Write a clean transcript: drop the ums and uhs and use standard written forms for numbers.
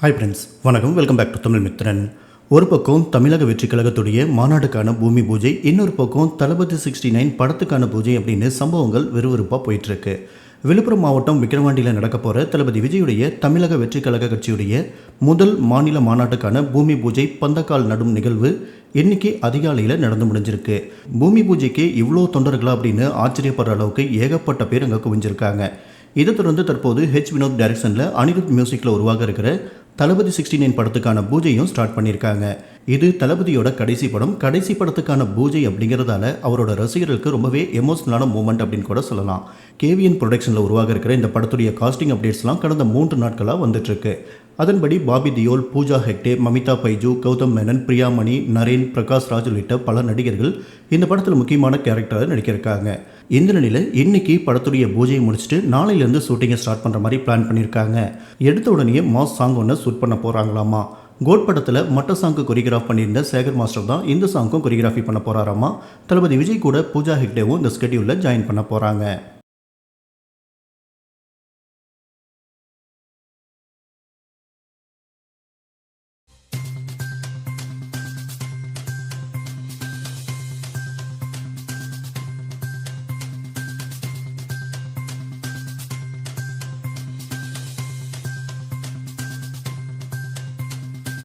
Hi friends, வணக்கம். Welcome back to Tamil Mithran. ஒரு பக்கம் தமிழக வெற்றி கழகத்துடைய மாநாடுக்கான பூமி பூஜை, இன்னொரு பக்கம் தளபதி 69 படத்துக்கான பூஜை அப்படின்னு சம்பவங்கள் விறுவிறுப்பாக போயிட்டுருக்கு. விழுப்புரம் மாவட்டம் விக்கிரவாண்டியில் நடக்க போகிற தளபதி விஜயுடைய தமிழக வெற்றி கழக கட்சியுடைய முதல் மாநில மாநாட்டுக்கான பூமி பூஜை பந்தக்கால் நடும் நிகழ்வு இன்னைக்கு அதிகாலையில் நடந்து முடிஞ்சிருக்கு. பூமி பூஜைக்கு இவ்வளோ தொண்டர்களா அப்படின்னு ஆச்சரியப்படுற அளவுக்கு ஏகப்பட்ட பேர் அங்கே குவிஞ்சிருக்காங்க. இதை தொடர்ந்து தற்போது வினோத் டைரக்ஷனில் அனிருத் மியூசிக்கில் உருவாக இருக்கிற தளபதி 69 படத்துக்கான பூஜையும் ஸ்டார்ட் பண்ணியிருக்காங்க. இது தளபதியோட கடைசி படம். கடைசி படத்துக்கான பூஜை அப்படிங்கிறதால அவரோட ரசிகர்களுக்கு ரொம்பவே எமோஷனலான மூமெண்ட் அப்படின்னு கூட சொல்லலாம். கேவிஎன் ப்ரொடக்ஷனில் உருவாக இருக்கிற இந்த படத்துடைய காஸ்டிங் அப்டேட்ஸ்லாம் கடந்த 3 நாட்களாக வந்துட்டுருக்கு. அதன்படி பாபி தியோல், பூஜா ஹெக்டே, மமிதா பைஜு, கௌதம் மேனன், பிரியாமணி, நரேன், பிரகாஷ் ராஜ் உள்ளிட்ட பல நடிகர்கள் இந்த படத்தில் முக்கியமான கேரக்டராக நடிக்கிருக்காங்க. இந்த நிலையில் இன்னைக்கு படத்துடைய பூஜையை முடிச்சுட்டு நாளையிலேருந்து ஷூட்டிங்கை ஸ்டார்ட் பண்ணுற மாதிரி பிளான் பண்ணியிருக்காங்க. எடுத்த உடனே மாஸ் சாங் ஒன்று ஷூட் பண்ண போகிறாங்களாமா. கோட் படத்தில் மட்ட சாங்க்கு கொரியோகிராஃப் பண்ணியிருந்த சேகர் மாஸ்டர் தான் இந்த சாங்க்கும் கொரியோகிராஃபி பண்ண போகிறாராமா. தளபதி விஜய் கூட பூஜா ஹெக்டேவும் இந்த ஸ்கெடியூலில் ஜாயின் பண்ண போகிறாங்க.